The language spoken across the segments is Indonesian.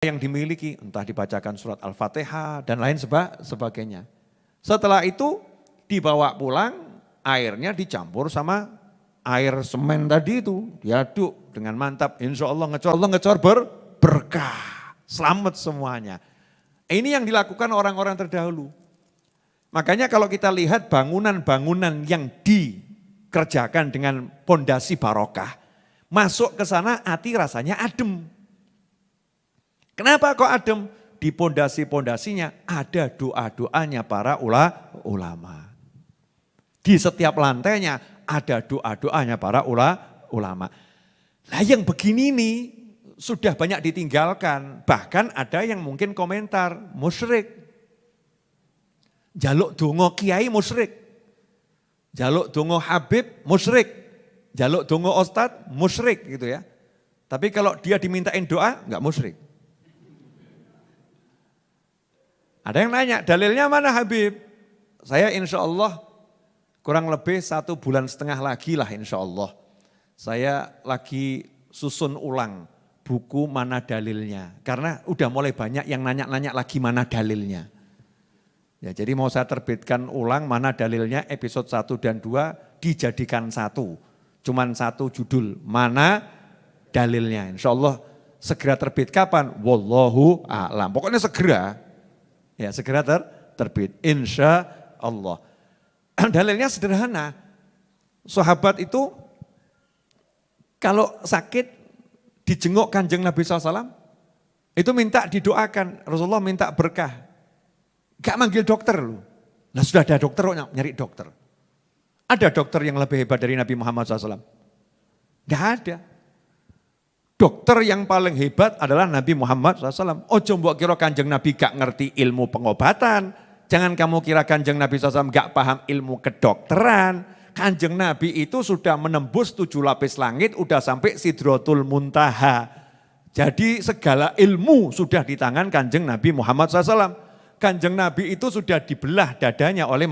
yang dimiliki, entah dibacakan surat Al-Fatihah dan lain sebagainya. Setelah itu dibawa pulang, airnya dicampur sama air semen tadi itu, diaduk dengan mantap, insya Allah ngecor berkah, selamat semuanya. Ini yang dilakukan orang-orang terdahulu. Makanya kalau kita lihat bangunan-bangunan yang dikerjakan dengan pondasi barokah, masuk ke sana hati rasanya adem. Kenapa kok adem? Di pondasi-pondasinya ada doa-doanya para ulama. Di setiap lantainya ada doa-doanya para ulama. Nah yang begini nih sudah banyak ditinggalkan. Bahkan ada yang mungkin komentar, musyrik. Jaluk dongo kiai musyrik. Jaluk dongo habib musyrik. Jaluk dongo ustad musyrik gitu ya. Tapi kalau dia dimintain doa enggak musyrik. Ada yang nanya, dalilnya mana Habib? Saya insya Allah kurang lebih 1,5 bulan lagi lah insya Allah. Saya lagi susun ulang buku mana dalilnya. Karena udah mulai banyak yang nanya-nanya lagi mana dalilnya. Ya, jadi mau saya terbitkan ulang mana dalilnya episode 1 dan 2 dijadikan satu. Cuman satu judul, mana dalilnya. Insya Allah segera terbit kapan? Wallahu a'lam. Pokoknya segera. Ya segera terbit, insya Allah. Dalilnya sederhana, sahabat itu kalau sakit dijenguk kanjeng Nabi SAW, itu minta didoakan, Rasulullah minta berkah. Gak manggil dokter loh, nah sudah ada dokter nyari dokter. Ada dokter yang lebih hebat dari Nabi Muhammad SAW? Gak ada. Dokter yang paling hebat adalah Nabi Muhammad SAW. Ojo mbok kira kanjeng Nabi gak ngerti ilmu pengobatan. Jangan kamu kira kanjeng Nabi SAW gak paham ilmu kedokteran. Kanjeng Nabi itu sudah menembus 7 lapis langit, udah sampai Sidratul Muntaha. Jadi segala ilmu sudah di tangan kanjeng Nabi Muhammad SAW. Kanjeng Nabi itu sudah dibelah dadanya oleh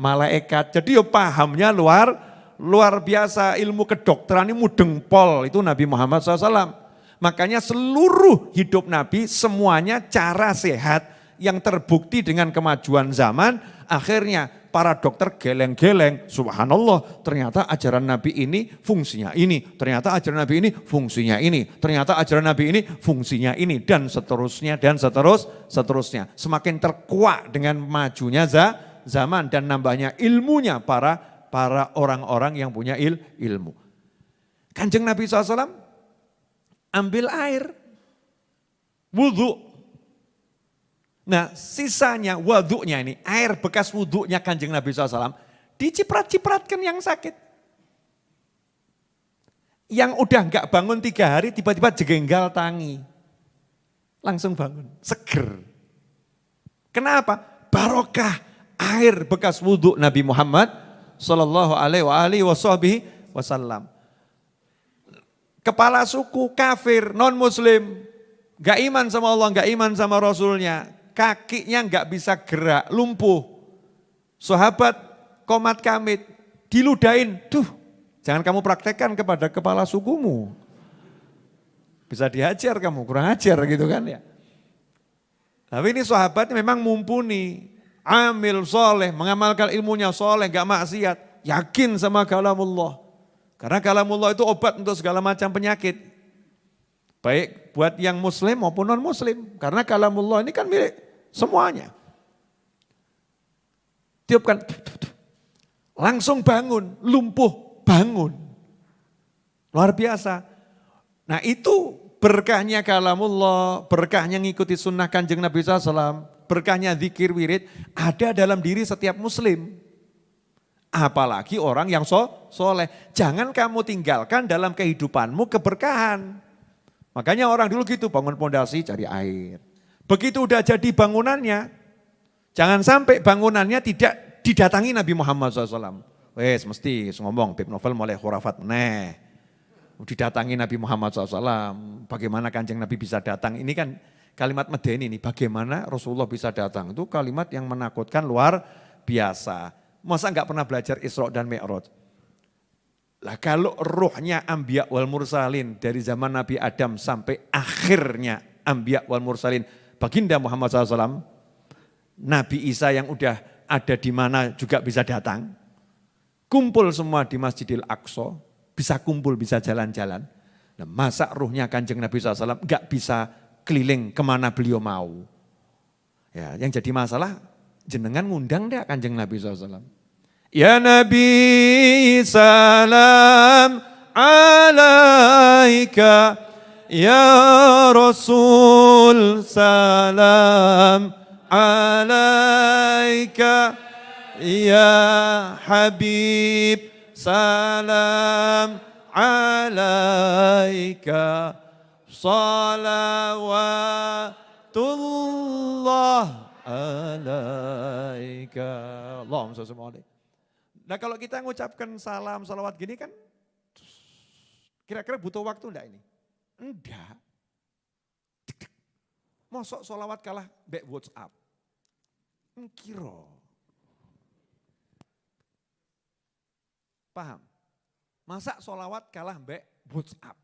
malaikat. Jadi pahamnya luar biasa, ilmu kedokteran ini mudeng pol, itu Nabi Muhammad SAW. Makanya seluruh hidup Nabi semuanya cara sehat yang terbukti dengan kemajuan zaman. Akhirnya para dokter geleng-geleng, subhanallah ternyata ajaran Nabi ini fungsinya ini, ternyata ajaran Nabi ini fungsinya ini, ternyata ajaran Nabi ini fungsinya ini, dan seterusnya dan seterusnya. Semakin terkuak dengan majunya zaman dan nambahnya ilmunya para orang-orang yang punya ilmu. Kanjeng Nabi SAW ambil air, wudhu. Nah sisanya wudhunya ini, air bekas wudhunya kanjeng Nabi SAW, diciprat-cipratkan yang sakit. Yang udah enggak bangun 3 hari tiba-tiba jegenggal tangi. Langsung bangun, seger. Kenapa? Barokah air bekas wudhu Nabi Muhammad Sallallahu alaihi wasallam. Kepala suku kafir, non muslim, gak iman sama Allah, gak iman sama Rasulnya, kakinya gak bisa gerak, lumpuh. Sahabat komat kamit, diludahin, jangan kamu praktekkan kepada kepala sukumu. Bisa dihajar kamu, kurang ajar gitu kan ya. Tapi ini sahabat memang mumpuni. Amil soleh, mengamalkan ilmunya soleh, gak maksiat, yakin sama kalamullah. Karena kalamullah itu obat untuk segala macam penyakit. Baik buat yang muslim maupun non muslim. Karena kalamullah ini kan milik semuanya. Tiupkan, langsung bangun, lumpuh, bangun. Luar biasa. Nah itu berkahnya kalamullah, berkahnya ngikuti sunnah kanjeng Nabi SAW. Berkahnya zikir wirid ada dalam diri setiap muslim. Apalagi orang yang soleh. Jangan kamu tinggalkan dalam kehidupanmu keberkahan. Makanya orang dulu gitu, bangun pondasi cari air. Begitu udah jadi bangunannya, jangan sampai bangunannya tidak didatangi Nabi Muhammad SAW. Wes mesti ngomong, Bib Novel mulai khurafat didatangi Nabi Muhammad SAW. Bagaimana kanjeng Nabi bisa datang? Ini kan kalimat medeni ini, bagaimana Rasulullah bisa datang, itu kalimat yang menakutkan luar biasa. Masa enggak pernah belajar Isra dan Mi'raj? Lah kalau ruhnya Anbiya wal Mursalin dari zaman Nabi Adam sampai akhirnya Anbiya wal Mursalin, baginda Muhammad SAW, Nabi Isa yang udah ada di mana juga bisa datang. Kumpul semua di Masjidil Aqsa, bisa kumpul, bisa jalan-jalan. Nah, masa ruhnya Kanjeng Nabi SAW nggak bisa keliling kemana beliau mau. Ya, yang jadi masalah jenengan ngundang deh Kanjeng Nabi SAW. Ya Nabi salam alaika, ya Rasul salam alaika, ya Habib salam alaika, salawatullah alaika. Allahumma sholli alaihi. Nah kalau kita ngucapkan salam, salawat gini kan kira-kira butuh waktu enggak ini? Enggak. Mosok salawat kalah mbek WhatsApp. Kira. Paham? Masa salawat kalah mbek WhatsApp?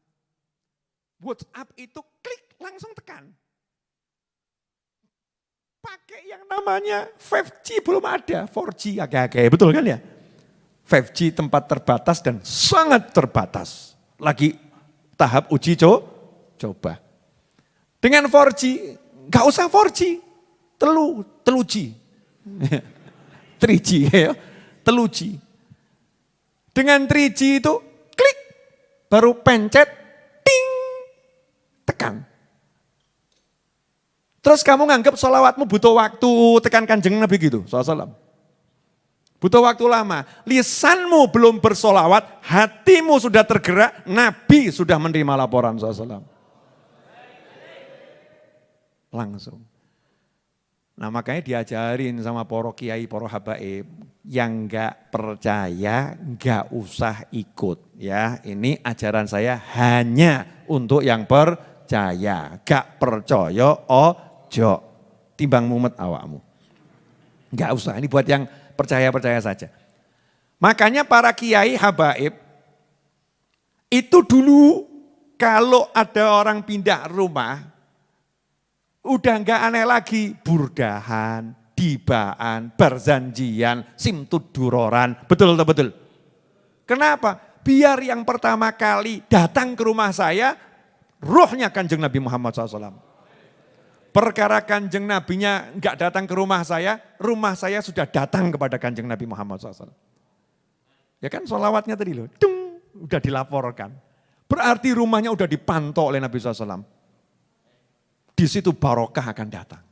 WhatsApp itu klik langsung tekan. Pakai yang namanya 5G belum ada, 4G agak-agak, betul kan ya? 5G tempat terbatas dan sangat terbatas. Lagi tahap uji coba. Dengan 4G, gak usah 4G, teluji. 3G ya, teluji. Dengan 3G itu klik, baru pencet, ting, tekan. Terus kamu nganggap sholawatmu butuh waktu, tekan Kanjeng Nabi gitu, SAW. Butuh waktu lama, lisanmu belum bersolawat, hatimu sudah tergerak, Nabi sudah menerima laporan SAW. Langsung. Nah makanya diajarin sama para kiai, para habaib, yang enggak percaya enggak usah ikut. Ya, ini ajaran saya hanya untuk yang percaya, gak percaya ojo, timbang mumet awakmu. Enggak usah, ini buat yang percaya-percaya saja. Makanya para kiai habaib itu dulu kalau ada orang pindah rumah, udah enggak aneh lagi, burdahan, dibaan, berzanjian, simtuduroran, betul. Kenapa? Biar yang pertama kali datang ke rumah saya, rohnya Kanjeng Nabi Muhammad SAW. Perkara Kanjeng Nabinya enggak datang ke rumah saya sudah datang kepada Kanjeng Nabi Muhammad SAW. Ya kan sholawatnya tadi loh, dung, udah dilaporkan. Berarti rumahnya udah dipantau oleh Nabi SAW. Di situ barokah akan datang.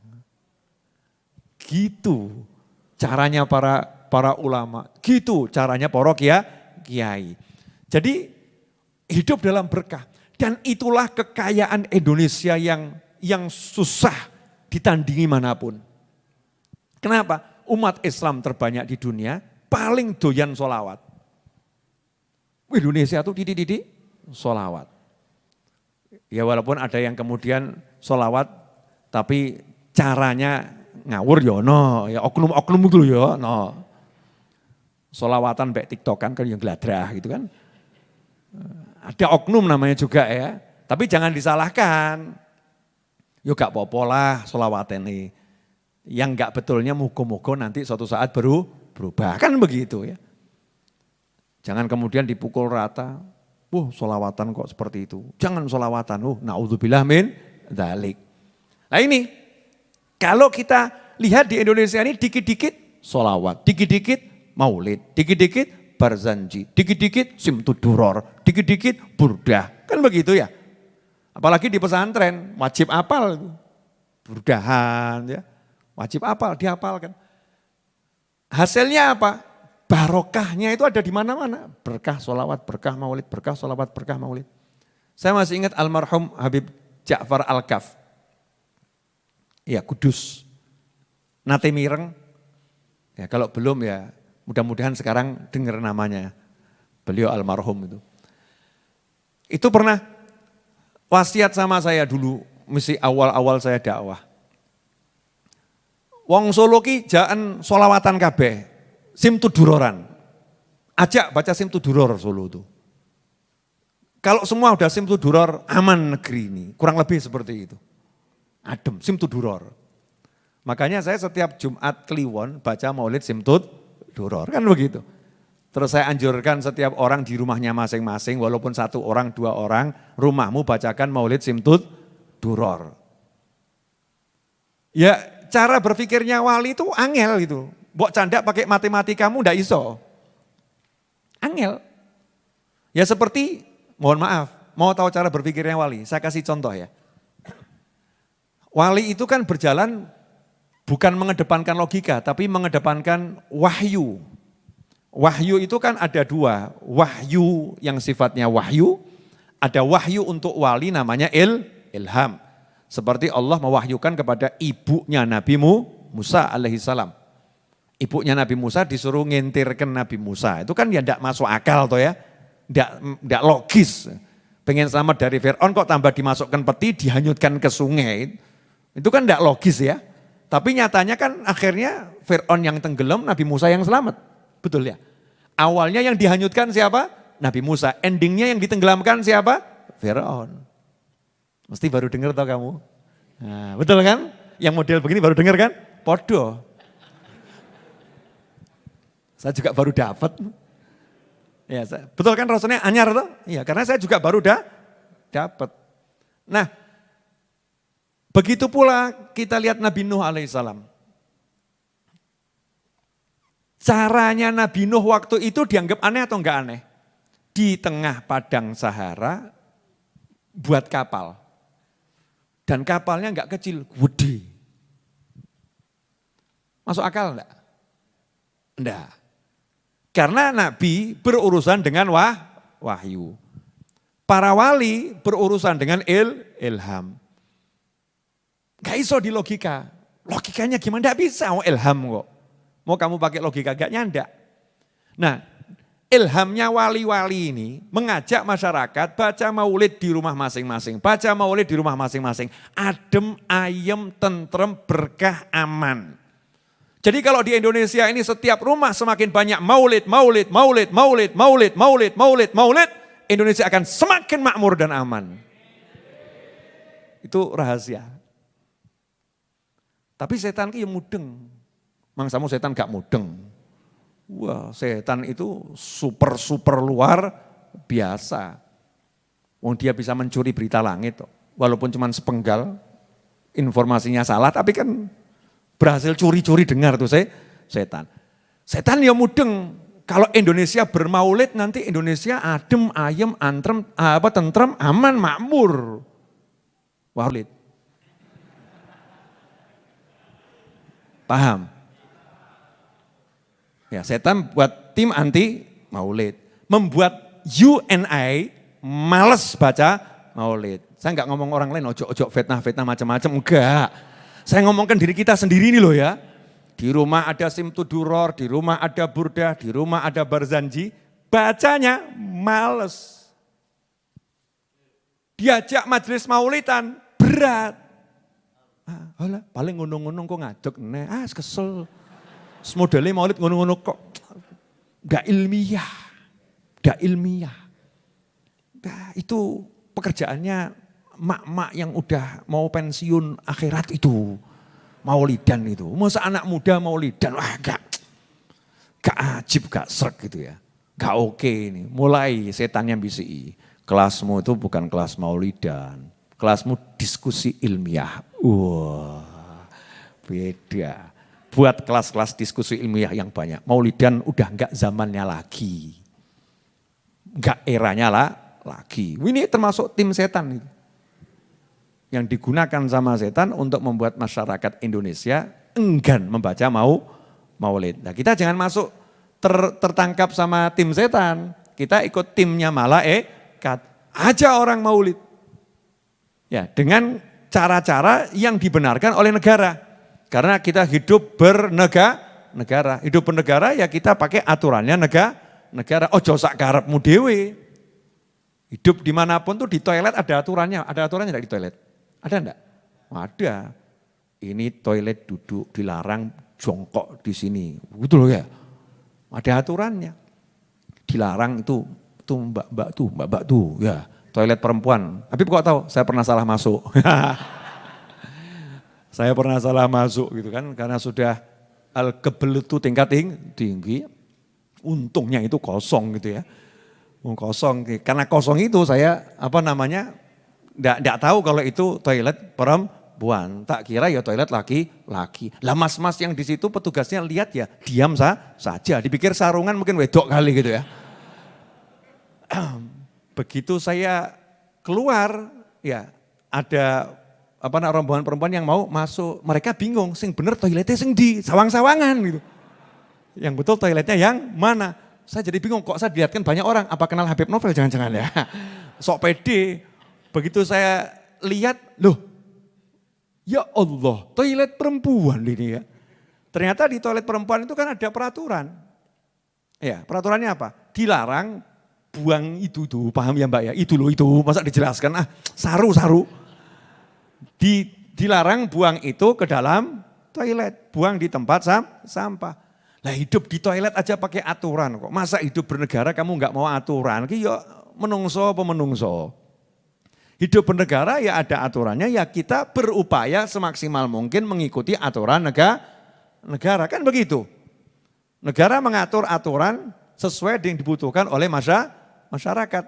Gitu caranya para ulama, gitu caranya para kiai. Jadi hidup dalam berkah. Dan itulah kekayaan Indonesia yang susah ditandingi manapun. Kenapa? Umat Islam terbanyak di dunia, paling doyan sholawat. Indonesia itu titik-titik sholawat. Ya walaupun ada yang kemudian sholawat, tapi caranya ngawur ya no, ya oknum-oknum itu ya no. Sholawatan baik tiktokan kan yang geladrah gitu kan. Ada oknum namanya juga ya, tapi jangan disalahkan. Yo gak apa-apa lah sholawat ini. Yang gak betulnya muga-muga nanti suatu saat berubah. Kan begitu ya. Jangan kemudian dipukul rata. Sholawatan kok seperti itu. Jangan sholawatan. Na'udzubillah min dzalik. Nah ini, kalau kita lihat di Indonesia ini dikit-dikit sholawat. Dikit-dikit maulid. Dikit-dikit barzanji. Dikit-dikit simtuduror. Dikit-dikit burdah. Kan begitu ya. Apalagi di pesantren, wajib apal, burdahan, ya, wajib apal, dihafalkan. Hasilnya apa? Barokahnya itu ada di mana-mana. Berkah sholawat, berkah maulid, berkah sholawat, berkah maulid. Saya masih ingat almarhum Habib Ja'far Al-Kaf. Ya Kudus, nate mireng. Ya, kalau belum ya mudah-mudahan sekarang dengar namanya. Beliau almarhum itu. Itu pernah wasiat sama saya dulu, mesti awal-awal saya dakwah. Wong Solo ki jaan sholawatan kabeh, simtuduroran. Ajak baca simtuduror Solo itu. Kalau semua udah simtuduror, aman negeri ini, kurang lebih seperti itu. Adem, Simtuduror. Makanya saya setiap Jumat Kliwon baca Maulid Simtuduror, kan begitu. Terus saya anjurkan setiap orang di rumahnya masing-masing, walaupun 1 orang, 2 orang, rumahmu bacakan Maulid Simtuduror. Ya cara berpikirnya wali itu angel gitu. Mbok candak pakai matematikamu ndak iso. Angel. Ya seperti, mohon maaf, mau tahu cara berpikirnya wali, saya kasih contoh ya. Wali itu kan berjalan bukan mengedepankan logika, tapi mengedepankan wahyu. Wahyu itu kan ada 2, wahyu yang sifatnya wahyu, ada wahyu untuk wali namanya ilham. Seperti Allah mewahyukan kepada ibunya Nabi Musa alaihissalam. Ibunya Nabi Musa disuruh ngintirkan Nabi Musa, itu kan ya tidak masuk akal toh ya, tidak logis. Pengen selamat dari Fir'aun kok tambah dimasukkan peti, dihanyutkan ke sungai, itu kan tidak logis ya. Tapi nyatanya kan akhirnya Fir'aun yang tenggelam, Nabi Musa yang selamat. Betul ya? Awalnya yang dihanyutkan siapa? Nabi Musa. Endingnya yang ditenggelamkan siapa? Fir'aun. Mesti baru dengar tau kamu? Nah, betul kan? Yang model begini baru dengar kan? Podo. Saya juga baru dapat. Ya, betul kan rasanya anyar tuh? Iya, karena saya juga baru dapat. Nah, begitu pula kita lihat Nabi Nuh alaihissalam. Caranya Nabi Nuh waktu itu dianggap aneh atau enggak aneh? Di tengah padang Sahara buat kapal. Dan kapalnya enggak kecil, gede. Masuk akal enggak? Enggak. Karena Nabi berurusan dengan wahyu. Para wali berurusan dengan ilham. Gak iso di logika. Logikanya gimana? Gak bisa, ilham kok. Mau kamu pakai logika, gak nyandak. Nah, ilhamnya wali-wali ini mengajak masyarakat baca maulid di rumah masing-masing. Baca maulid di rumah masing-masing. Adem, ayem, tentrem, berkah, aman. Jadi kalau di Indonesia ini setiap rumah semakin banyak maulid, Indonesia akan semakin makmur dan aman. Itu rahasia. Tapi setan itu yang mudeng. Mangsamu setan gak mudeng. Wah, setan itu super luar biasa. Wong dia bisa mencuri berita langit. Walaupun cuma sepenggal, informasinya salah, tapi kan berhasil curi-curi dengar tuh setan. Setan ya mudeng. Kalau Indonesia bermaulid nanti Indonesia adem, ayem, tentrem, aman, makmur. Maulid. Paham? Ya, setan buat tim anti maulid. Membuat you and I males baca maulid. Saya enggak ngomong orang lain, ojo fitnah macam-macam, enggak. Saya ngomongkan diri kita sendiri ini loh ya. Di rumah ada Simtuduror, di rumah ada Burdah, di rumah ada Barzanji. Bacanya males. Diajak majelis maulidan, berat. Alah, paling ngunung-ngunung kok ngadeg, kesel. Modelnya maulid ngunung-ngunung kok gak ilmiah. Nah, itu pekerjaannya mak-mak yang udah mau pensiun akhirat itu. Maulidan itu. Masa anak muda maulidan, wah gak ajib, gak srek gitu ya. Gak oke ini. Mulai setannya bisi. Kelasmu itu bukan kelas maulidan. Kelasmu diskusi ilmiah. Wah, beda. Buat kelas-kelas diskusi ilmiah yang banyak. Maulidan udah enggak zamannya lagi. Enggak eranya lagi. Ini termasuk tim setan itu. Yang digunakan sama setan untuk membuat masyarakat Indonesia enggan membaca maulid. Nah, kita jangan masuk tertangkap sama tim setan. Kita ikut timnya malaikat. Aja orang maulid. Ya, dengan cara-cara yang dibenarkan oleh negara. Karena kita hidup bernegara. Hidup bernegara ya kita pakai aturannya negara. Ojo sak karepmu dhewe. Hidup dimanapun tuh di toilet ada aturannya. Ada aturannya enggak di toilet? Ada enggak? Ada. Ini toilet duduk dilarang jongkok di sini. Gitu loh ya. Ada aturannya. Dilarang itu mbak-mbak tuh ya. Toilet perempuan. Habib kok tahu? Saya pernah salah masuk. Saya pernah salah masuk gitu kan, karena sudah al-kebelutu tingkat tinggi. Untungnya itu kosong gitu ya. Kosong, karena kosong itu saya enggak tahu kalau itu toilet perempuan. Tak kira ya toilet laki-laki. Lah mas-mas yang di situ petugasnya lihat ya diam saja. Dipikir sarungan mungkin wedok kali gitu ya. Begitu saya keluar ya ada rombongan perempuan yang mau masuk. Mereka bingung, sing bener toiletnya sing di sawang-sawangan gitu. Yang betul toiletnya yang mana? Saya jadi bingung, kok saya dilihatkan banyak orang, apa kenal Habib Novel jangan-jangan ya. Sok pede. Begitu saya lihat, loh ya Allah toilet perempuan ini ya. Ternyata di toilet perempuan itu kan ada peraturan. Ya peraturannya apa? Dilarang buang itu tuh, paham ya Mbak ya? Itu loh itu, masa dijelaskan saru. Dilarang buang itu ke dalam toilet, buang di tempat sampah. Nah hidup di toilet aja pakai aturan kok. Masa hidup bernegara kamu enggak mau aturan? Ki ya menungso apa menungso. Hidup bernegara ya ada aturannya, ya kita berupaya semaksimal mungkin mengikuti aturan negara. Kan begitu. Negara mengatur aturan sesuai dengan dibutuhkan oleh masyarakat.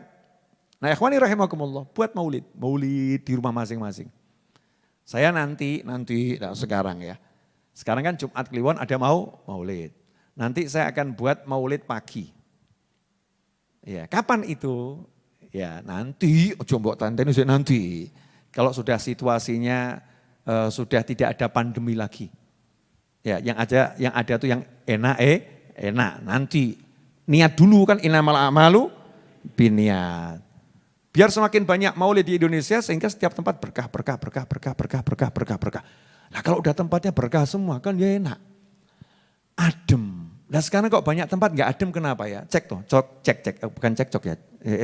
Nah ikhwani rahimakumullah, buat maulid di rumah masing-masing. Saya nanti sekarang ya. Sekarang kan Jumat Kliwon ada maulid. Nanti saya akan buat maulid pagi. Ya, kapan itu? Ya nanti, ojo mbok tanteni nanti. Kalau sudah situasinya sudah tidak ada pandemi lagi. Ya, yang ada tuh yang enak nanti. Niat dulu kan innamal a'malu binniyat. Biar semakin banyak maulid di Indonesia sehingga setiap tempat berkah. Nah kalau udah tempatnya berkah semua kan ya enak. Adem. Nah sekarang kok banyak tempat nggak adem kenapa ya? Cek, bukan cekcok ya.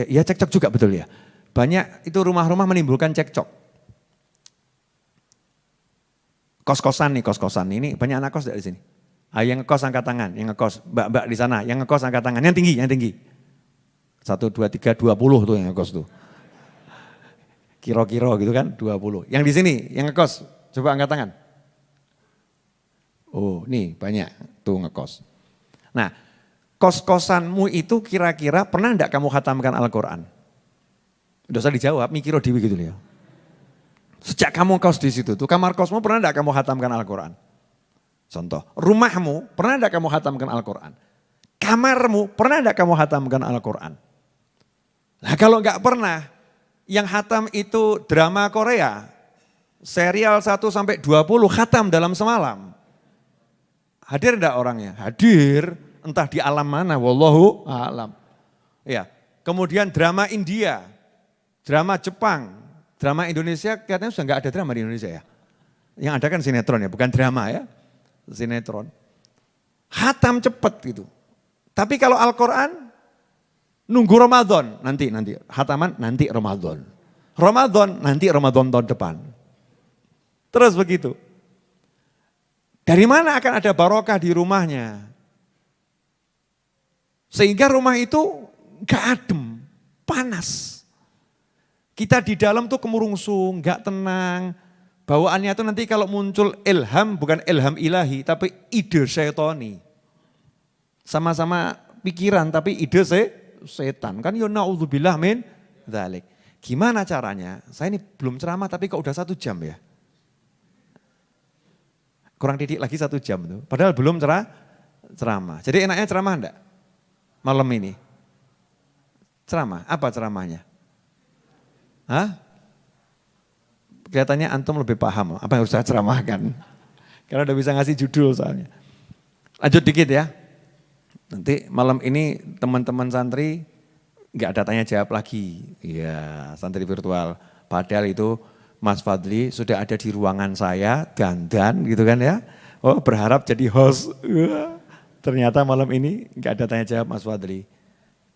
Ya cekcok juga betul ya. Banyak itu rumah-rumah menimbulkan cekcok. Kos-kosan ini banyak anak kos dari sini. Yang ngekos angkat tangan, yang ngekos, mbak di sana, yang ngekos angkat tangan, yang tinggi. 1, 2, 3, 20 tuh yang ngekos tuh. Kira-kira gitu kan, 20. Yang di sini, yang ngekos, coba angkat tangan. Oh nih banyak tuh ngekos. Nah kos-kosanmu itu kira-kira pernah enggak kamu khatamkan Al-Quran? Udah usah dijawab, mikir dewi gitu ya. Sejak kamu kos di situ tuh, kamar kosmu pernah enggak kamu khatamkan Al-Quran? Contoh, rumahmu pernah enggak kamu khatamkan Al-Quran? Kamarmu pernah enggak kamu khatamkan Al-Quran? Nah kalau enggak pernah, yang khatam itu drama Korea, serial 1-20 khatam dalam semalam. Hadir enggak orangnya? Hadir, entah di alam mana, wallahu a'lam. Ya, kemudian drama India, drama Jepang, drama Indonesia, kelihatannya sudah enggak ada drama di Indonesia ya. Yang ada kan sinetron ya, bukan drama ya. Sinetron. Khatam cepet gitu. Tapi kalau Al-Quran, nunggu Ramadan, nanti khataman nanti Ramadan. Nanti Ramadan tahun depan. Terus begitu. Dari mana akan ada barokah di rumahnya? Sehingga rumah itu gak adem, panas. Kita di dalam tuh kemurungsung, gak tenang. Bawaannya tuh nanti kalau muncul ilham, bukan ilham ilahi, tapi ide syaitani. Sama-sama pikiran, tapi ide setan. Kan ya na'udzubillah min dzalik. Gimana caranya? Saya ini belum ceramah tapi kok udah 1 jam ya. Kurang didik lagi 1 jam tuh. Padahal belum ceramah. Jadi enaknya ceramah enggak? Malam ini. Ceramah, apa ceramahnya? Hah? Kelihatannya antum lebih paham apa yang harus saya ceramahkan. Karena udah bisa ngasih judul soalnya. Lanjut dikit ya. Nanti malam ini teman-teman santri enggak ada tanya jawab lagi. Iya, santri virtual. Padahal itu Mas Fadli sudah ada di ruangan saya, dandan gitu kan ya. Oh berharap jadi host. Ternyata malam ini enggak ada tanya jawab Mas Fadli.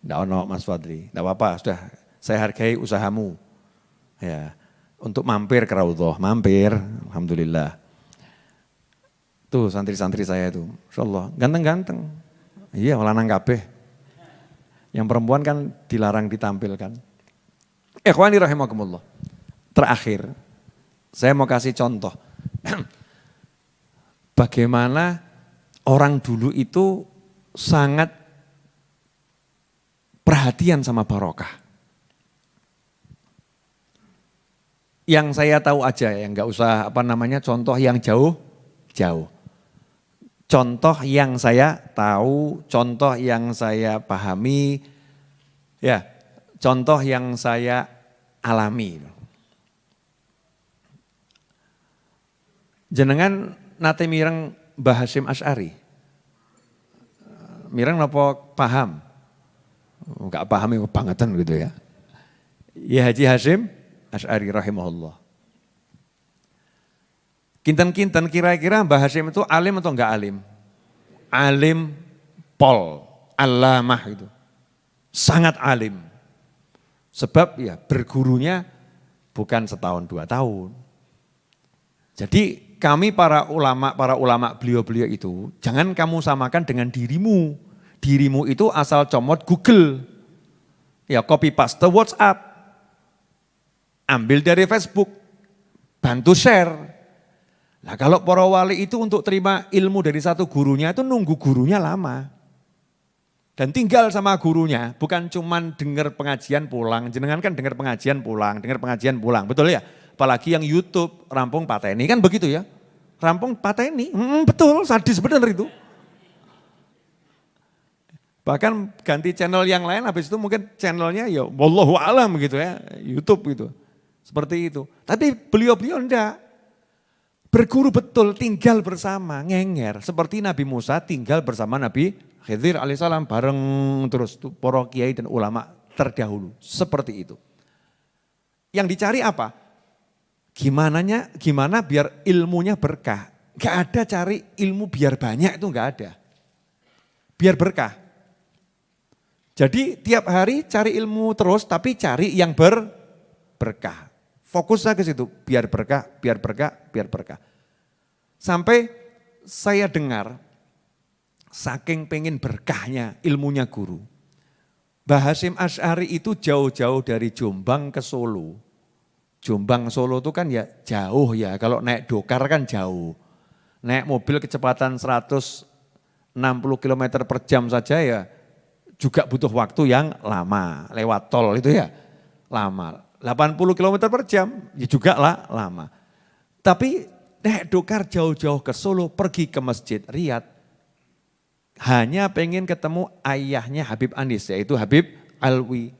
Enggak ono Mas Fadli, enggak apa-apa, sudah saya hargai usahamu. Ya, untuk mampir ke Raudhah, mampir, alhamdulillah. Tuh santri-santri saya itu, insyaallah ganteng-ganteng. Iya, lanang kabeh. Yang perempuan kan dilarang ditampilkan. Ikhwani rahimakumullah. Terakhir, saya mau kasih contoh. bagaimana orang dulu itu sangat perhatian sama barokah. Yang saya tahu aja ya, nggak usah contoh yang jauh. Contoh yang saya tahu, contoh yang saya pahami, ya, contoh yang saya alami. Jenengan nate mireng Mbah Hasyim Asy'ari. Mireng napa paham? Enggak paham kebangetan gitu ya. Ya Haji Hasyim Asy'ari rahimahullah. Kinten-kinten kira-kira Mbah Hasyim itu alim atau enggak alim? Alim pol, alamah itu. Sangat alim. Sebab ya bergurunya bukan setahun 2 tahun. Jadi kami para ulama beliau-beliau itu jangan kamu samakan dengan dirimu. Dirimu itu asal comot Google. Ya copy paste WhatsApp. Ambil dari Facebook. Bantu share. Nah kalau para wali itu untuk terima ilmu dari satu gurunya itu nunggu gurunya lama. Dan tinggal sama gurunya, bukan cuman dengar pengajian pulang. Jenengan kan dengar pengajian pulang, betul ya? Apalagi yang YouTube, rampung pateni, kan begitu ya? Rampung pateni, betul, sadis benar itu. Bahkan ganti channel yang lain, habis itu mungkin channelnya ya wallahu alam gitu ya, YouTube gitu. Seperti itu. Tapi beliau-beliau enggak. Berguru betul, tinggal bersama, ngenger. Seperti Nabi Musa tinggal bersama Nabi Khidir alaihissalam bareng terus para kiai dan ulama terdahulu. Seperti itu. Yang dicari apa? Gimana biar ilmunya berkah. Gak ada cari ilmu biar banyak, itu gak ada. Biar berkah. Jadi tiap hari cari ilmu terus tapi cari yang berkah. Fokus saya ke situ, biar berkah. Sampai saya dengar, saking pengen berkahnya ilmunya guru. Mbah Hasyim Asy'ari itu jauh-jauh dari Jombang ke Solo. Jombang Solo itu kan ya jauh ya, kalau naik dokar kan jauh. Naik mobil kecepatan 160 km per jam saja ya juga butuh waktu yang lama, lewat tol itu ya lama. 80 km per jam ya juga lah lama. Tapi naik dokar jauh-jauh ke Solo, pergi ke Masjid Riyadh. Hanya pengen ketemu ayahnya Habib Anis, yaitu Habib Alwi.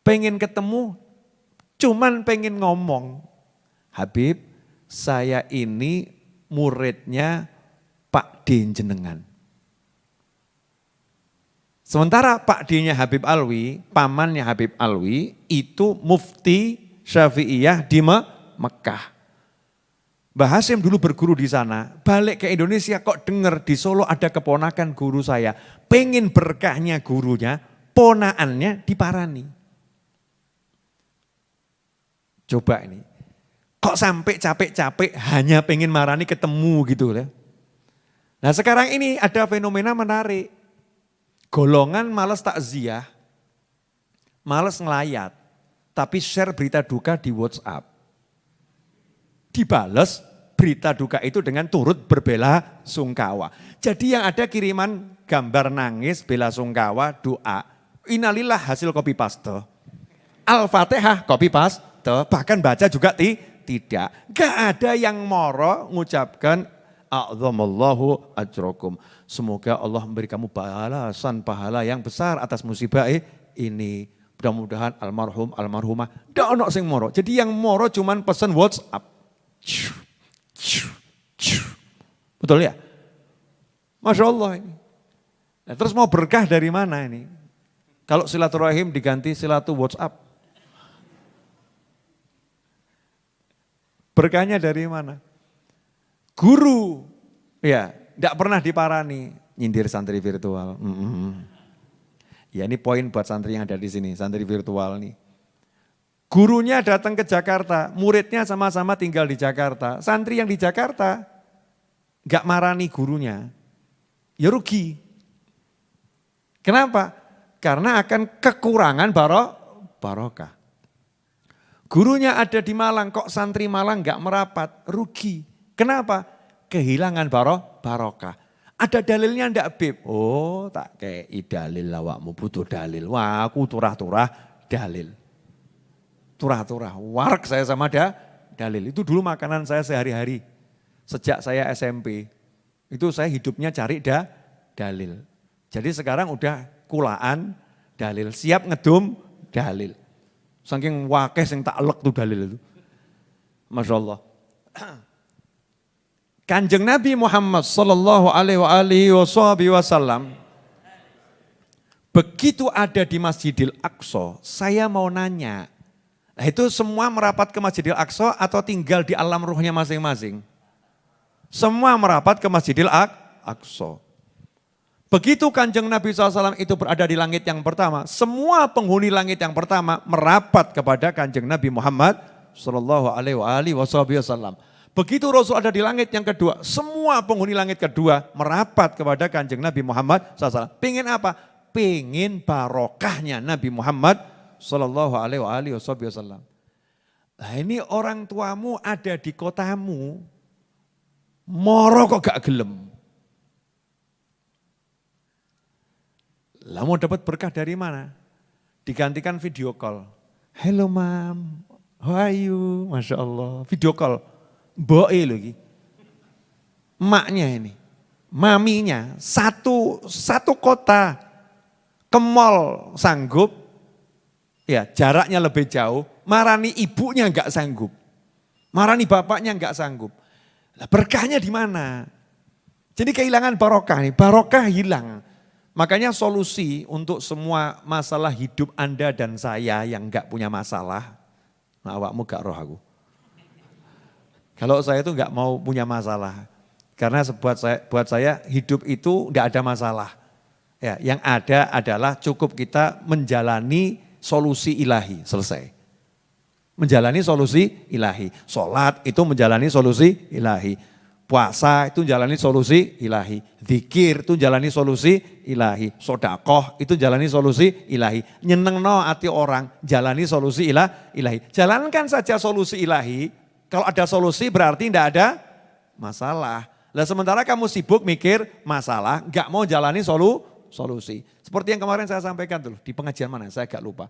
Pengen ketemu, cuman pengen ngomong. Habib, saya ini muridnya Pak D jenengan. Sementara Pak D-nya Habib Alwi, pamannya Habib Alwi, itu mufti Syafi'iyah di Mekah. Mbah Hasyim dulu berguru di sana, balik ke Indonesia kok dengar di Solo ada keponakan guru saya. Pengen berkahnya gurunya, ponaannya diparani. Coba ini, kok sampai capek-capek hanya pengen marani ketemu gitu ya. Nah sekarang ini ada fenomena menarik. Golongan males takziah, males ngelayat, tapi share berita duka di WhatsApp. Dibales berita duka itu dengan turut berbela sungkawa. Jadi yang ada kiriman gambar nangis, bela sungkawa, doa. Innalillah hasil copy paste. Al-Fatihah copy paste, bahkan baca juga tidak. Gak ada yang moro ngucapkan a'zamallahu ajrokum. Semoga Allah memberi kamu balasan pahala yang besar atas musibah ini. Mudah-mudahan almarhumah. Ndak ono sing moro. Jadi yang moro cuman pesan WhatsApp. Betul ya? Masya Allah ini. Nah, terus mau berkah dari mana ini? Kalau silaturahim diganti silatu WhatsApp. Berkahnya dari mana? Guru, ya, tidak pernah diparani, nyindir santri virtual. Ya ini poin buat santri yang ada di sini, santri virtual nih. Gurunya datang ke Jakarta, muridnya sama-sama tinggal di Jakarta. Santri yang di Jakarta gak marani gurunya, ya rugi. Kenapa? Karena akan kekurangan barokah. Gurunya ada di Malang, kok santri Malang gak merapat, rugi. Kenapa? kehilangan barokah. Ada dalilnya ndak Bib? Oh tak kei dalil awakmu butuh dalil. Wah aku turah-turah dalil. Turah-turah, warak saya sama dalil. Itu dulu makanan saya sehari-hari. Sejak saya SMP. Itu saya hidupnya cari dalil. Jadi sekarang udah kulaan dalil. Siap ngedum dalil. Saking wakeh sing tak elek tuh dalil itu. Masya Allah. Kanjeng Nabi Muhammad sallallahu alaihi wasallam begitu ada di Masjidil Aqsa, saya mau nanya, nah itu semua merapat ke Masjidil Aqsa atau tinggal di alam ruhnya masing-masing? Semua merapat ke Masjidil Aqsa. Begitu Kanjeng Nabi SAW itu berada di langit yang pertama, semua penghuni langit yang pertama merapat kepada Kanjeng Nabi Muhammad sallallahu alaihi wasallam. Begitu Rasul ada di langit yang kedua, semua penghuni langit kedua merapat kepada Kanjeng Nabi Muhammad SAW. Pengen apa? Pengen barokahnya Nabi Muhammad sallallahu alaihi wasallam. Nah ini orang tuamu ada di kotamu, moro kok gak gelem. Lah mau dapat berkah dari mana? Digantikan video call. Hello mam, how are you? Masya Allah, video call. Boe lagi, emaknya ini, maminya satu kota ke mall sanggup, ya jaraknya lebih jauh, marani ibunya nggak sanggup, marani bapaknya nggak sanggup. Lah berkahnya di mana? Jadi kehilangan barokah nih, barokah hilang. Makanya solusi untuk semua masalah hidup Anda dan saya yang nggak punya masalah, nah awakmu gak roh aku. Kalau saya itu nggak mau punya masalah, karena buat saya hidup itu nggak ada masalah. Ya, yang ada adalah cukup kita menjalani solusi ilahi, selesai. Menjalani solusi ilahi, sholat itu menjalani solusi ilahi, puasa itu menjalani solusi ilahi, zikir itu menjalani solusi ilahi, sodakoh itu menjalani solusi ilahi, nyenengno hati orang, jalani solusi ilahi. Jalankan saja solusi ilahi. Kalau ada solusi berarti tidak ada masalah. Lah sementara kamu sibuk mikir masalah, nggak mau jalani solusi. Seperti yang kemarin saya sampaikan dulu di pengajian mana, saya agak lupa.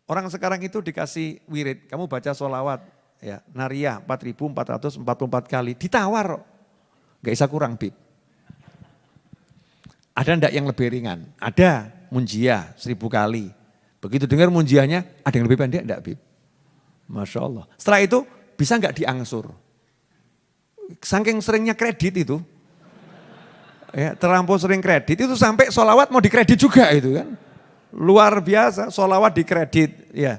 Orang sekarang itu dikasih wirid, kamu baca sholawat, ya, nariyah 4.444 kali, ditawar, nggak bisa kurang Bib. Ada ndak yang lebih ringan? Ada, munjiah 1.000 kali. Begitu dengar munjiahnya, ada yang lebih pendek enggak Bib? Masya Allah. Setelah itu, bisa nggak diangsur? Saking seringnya kredit itu, ya, terlampau sering kredit itu sampai sholawat mau dikredit juga itu kan. Luar biasa, sholawat dikredit. Ya.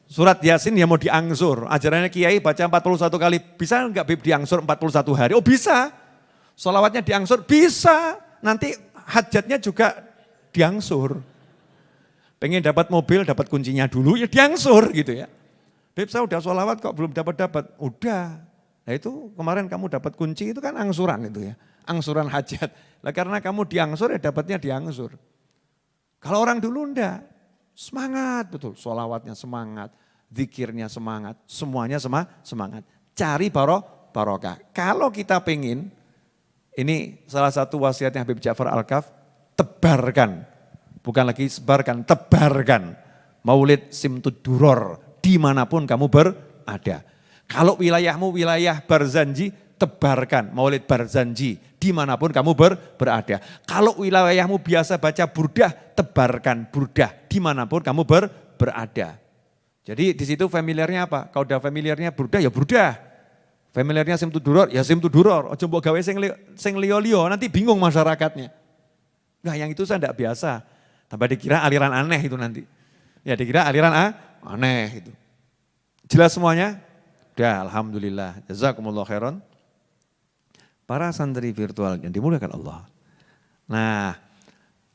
Surat Yasin ya mau diangsur. Ajarannya Kiai baca 41 kali, bisa nggak Bib diangsur 41 hari? Oh bisa. Sholawatnya diangsur, bisa. Nanti hajatnya juga diangsur. Pengen dapat mobil, dapat kuncinya dulu, ya diangsur gitu ya. Beb saya udah sholawat kok belum dapat. Udah. Nah itu kemarin kamu dapat kunci itu kan angsuran itu ya. Angsuran hajat. Nah karena kamu diangsur ya dapatnya diangsur. Kalau orang dulu enggak. Semangat betul. Sholawatnya semangat. Zikirnya semangat. Semuanya semangat. Cari barokah. Kalau kita pengen. Ini salah satu wasiatnya Habib Ja'far Al-Kaf. Tebarkan. Bukan lagi sebarkan. Tebarkan. Maulid Simtud Duror. Dimanapun kamu berada. Kalau wilayahmu wilayah Barzanji, tebarkan Maulid Barzanji. Dimanapun kamu berada. Kalau wilayahmu biasa baca burdah, tebarkan burdah. Dimanapun kamu berada. Jadi di situ familiarnya apa? Kalau udah familiarnya burdah, ya burdah. Familiarnya Simtud Duror, ya Simtud Duror. Ojo mbok gawe sing liyo-liyo, nanti bingung masyarakatnya. Nah yang itu saya enggak biasa. Tambah dikira aliran aneh itu nanti. Ya dikira aliran aneh itu. Jelas semuanya? Udah, alhamdulillah. Jazakumullah khairan. Para santri virtual yang dimuliakan Allah. Nah,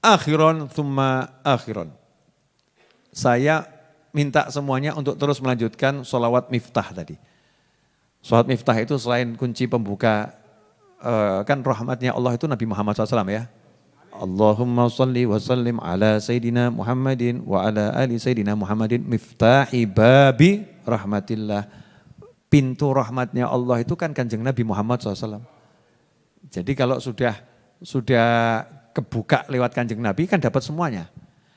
akhiron thumma akhiron. Saya minta semuanya untuk terus melanjutkan sholawat miftah tadi. Sholawat miftah itu selain kunci pembuka, kan rahmatnya Allah itu Nabi Muhammad SAW ya. Allahumma salli wa sallim ala Sayyidina Muhammadin wa ala ali Sayyidina Muhammadin miftahi babi rahmatillah. Pintu rahmatnya Allah itu kan Kanjeng Nabi Muhammad SAW. Jadi kalau sudah kebuka lewat Kanjeng Nabi kan dapat semuanya.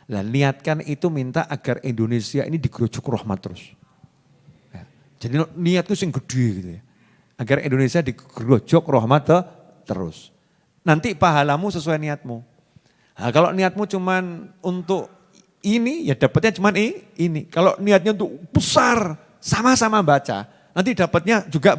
Lah niatkan itu minta agar Indonesia ini digerujuk rahmat terus. Ya. Jadi niatku sing gede gitu ya. Agar Indonesia digerujuk rahmat terus. Nanti pahalamu sesuai niatmu. Nah, kalau niatmu cuman untuk ini ya dapatnya cuman ini. Kalau niatnya untuk besar, sama-sama baca, nanti dapatnya juga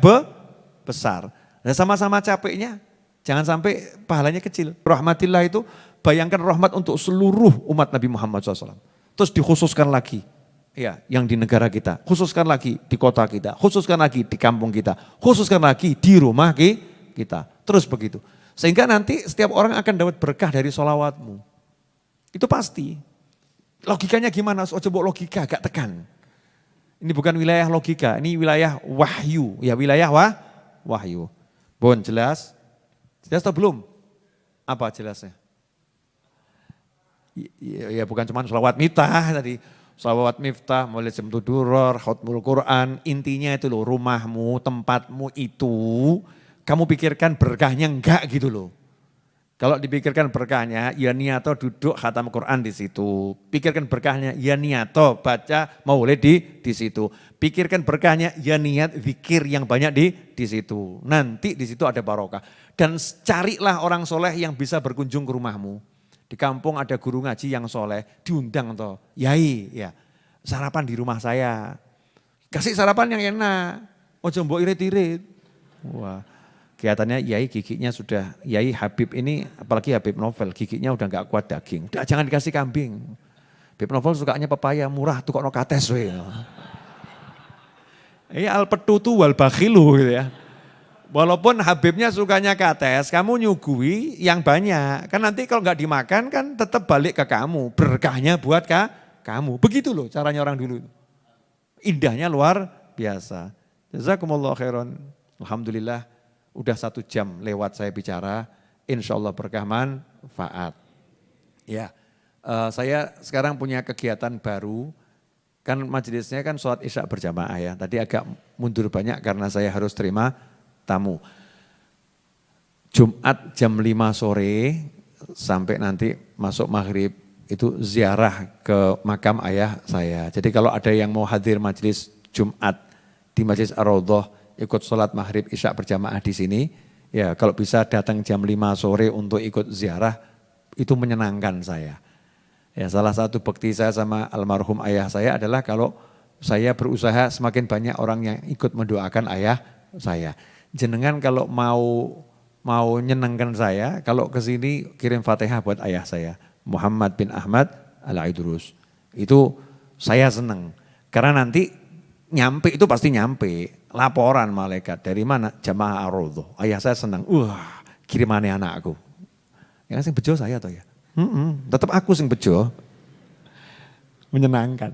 besar. Nah, sama-sama capeknya, jangan sampai pahalanya kecil. Rahmatillah itu bayangkan rahmat untuk seluruh umat Nabi Muhammad SAW. Terus dikhususkan lagi, ya, yang di negara kita, khususkan lagi di kota kita, khususkan lagi di kampung kita, khususkan lagi di rumah kita. Terus begitu. Sehingga nanti setiap orang akan dapat berkah dari sholawatmu. Itu pasti. Logikanya gimana? Coba logika, gak tekan. Ini bukan wilayah logika, ini wilayah wahyu. Ya wilayah wahyu. Bon, jelas? Jelas atau belum? Apa jelasnya? Ya bukan cuma sholawat miftah tadi. Sholawat miftah, maulid Jamtul Duror, khutmul Quran. Intinya itu loh, rumahmu, tempatmu itu kamu pikirkan berkahnya enggak gitu loh. Kalau dipikirkan berkahnya, ya niato duduk khatam Quran di situ. Pikirkan berkahnya, ya niato baca maulid di situ. Pikirkan berkahnya, ya niat zikir yang banyak di situ. Nanti di situ ada barokah. Dan carilah orang soleh yang bisa berkunjung ke rumahmu. Di kampung ada guru ngaji yang soleh, diundang toh, yai ya sarapan di rumah saya. Kasih sarapan yang enak, ojo mbok irit-irit. Wah. Kelihatannya Yai giginya sudah, Yai Habib ini apalagi Habib Novel, giginya udah gak kuat daging. Udah jangan dikasih kambing. Habib Novel sukanya pepaya murah, tuh kok no kates we. Al-petutu wal bakhilu gitu ya. Walaupun Habibnya sukanya kates, kamu nyugui yang banyak. Kan nanti kalau gak dimakan kan tetap balik ke kamu. Berkahnya buat kamu. Begitu loh caranya orang dulu. Indahnya luar biasa. Jazakumullah khairan. Alhamdulillah. Udah 1 jam lewat saya bicara, insya Allah berkah manfaat. Ya, saya sekarang punya kegiatan baru, kan majelisnya kan sholat isya berjamaah ya. Tadi agak mundur banyak karena saya harus terima tamu. Jumat jam 5 sore sampai nanti masuk maghrib itu ziarah ke makam ayah saya. Jadi kalau ada yang mau hadir majelis Jumat di Masjid Ar-Raudhah, ikut sholat maghrib isya berjamaah di sini, ya kalau bisa datang jam 5 sore untuk ikut ziarah, itu menyenangkan saya. Ya salah satu bakti saya sama almarhum ayah saya adalah kalau saya berusaha semakin banyak orang yang ikut mendoakan ayah saya. Jenengan kalau mau nyenangkan saya, kalau ke sini kirim Fatihah buat ayah saya, Muhammad bin Ahmad Al-Idrus. Itu saya senang, karena nanti nyampe itu pasti nyampe. Laporan malaikat dari mana? Jamaah Ar-Raudhah. Ayah saya senang. Kirimannya anakku. Yang sing bejo saya toh ya. Tetap aku sing bejo. Menyenangkan.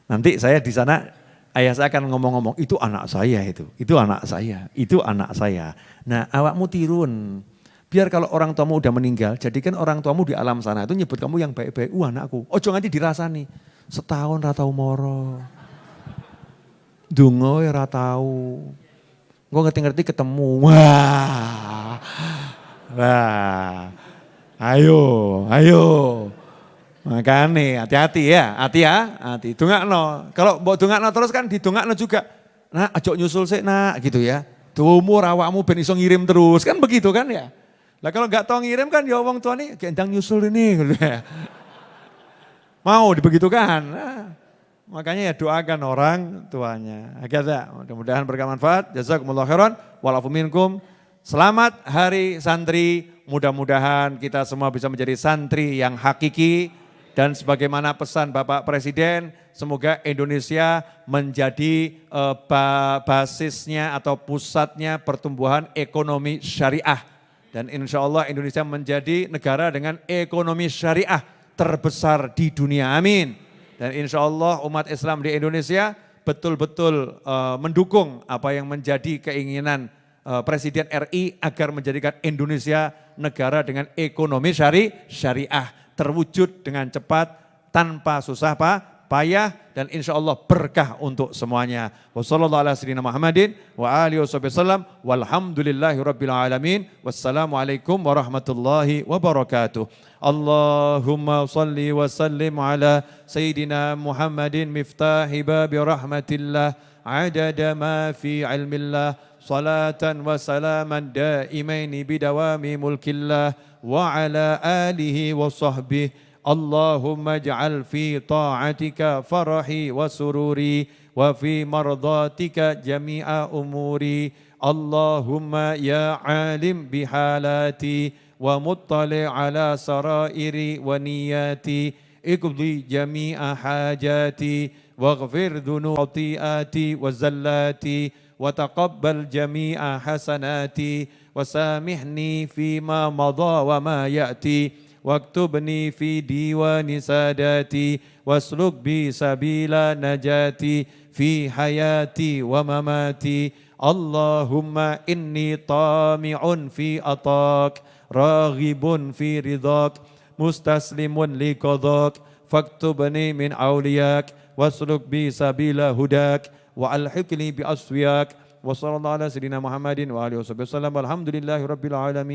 Nanti saya di sana ayah saya akan ngomong-ngomong, itu anak saya itu anak saya, itu anak saya. Nah, awakmu tirun. Biar kalau orang tuamu udah meninggal, jadikan orang tuamu di alam sana itu nyebut kamu yang baik-baik. Anakku. Ojo nganti dirasani. Setahun ra tau moro. Dungo ya ora tau. Gue ngerti-ngerti ketemu. Wah. Ayo. Makanya hati-hati ya, hati. Dongakno. Kalau mbok dongakno terus kan didongakno juga. Nah, aja nyusul sik nak gitu ya. Dumur awakmu ben iso ngirim terus. Kan begitu kan ya. Lah kalau enggak tau ngirim kan ya wong tuane gendang nyusul ini gitu ya. Mau dibegitukan. Nah. Makanya ya doakan orang tuanya. Akhirnya mudah-mudahan bermanfaat. Jazakumullah khairan. Walafu minkum. Selamat Hari Santri. Mudah-mudahan kita semua bisa menjadi santri yang hakiki. Dan sebagaimana pesan Bapak Presiden, semoga Indonesia menjadi basisnya atau pusatnya pertumbuhan ekonomi syariah. Dan insya Allah Indonesia menjadi negara dengan ekonomi syariah terbesar di dunia. Amin. Dan insya Allah umat Islam di Indonesia betul-betul mendukung apa yang menjadi keinginan Presiden RI agar menjadikan Indonesia negara dengan ekonomi syariah terwujud dengan cepat tanpa susah payah, dan insya Allah berkah untuk semuanya. Wassalamualaikum warahmatullahi wabarakatuh. Allahumma salli wa sallim ala Sayyidina Muhammadin miftahi babi rahmatillah adada ma fi ilmillah salatan wa salaman daimaini bidawami mulkillah wa ala alihi wa sahbihi. Allahumma ij'al fi ta'atika farahi wa sururi wa fi mardatika jami'a umuri. Allahumma ya alim bihalati wa muttali ala sarairi wa niyati iqdi jami'a hajati waghfir dhunubi wa zallati wa taqabbal jami'a hasanati wa samihni fima madha wa ma ya'ti واكتبني في ديوان ساداتي واسلك بي سبيل نجاتي في حياتي ومماتي. اللهم إني طامع في عطاك راغب في رضاك مستسلم لقضاك فاكتبني من أولياك واسلك بي سبيل هداك وألحقني بأصفياك. وصلى الله على سيدنا محمد وآله وصحبه وسلم والحمد لله رب العالمين.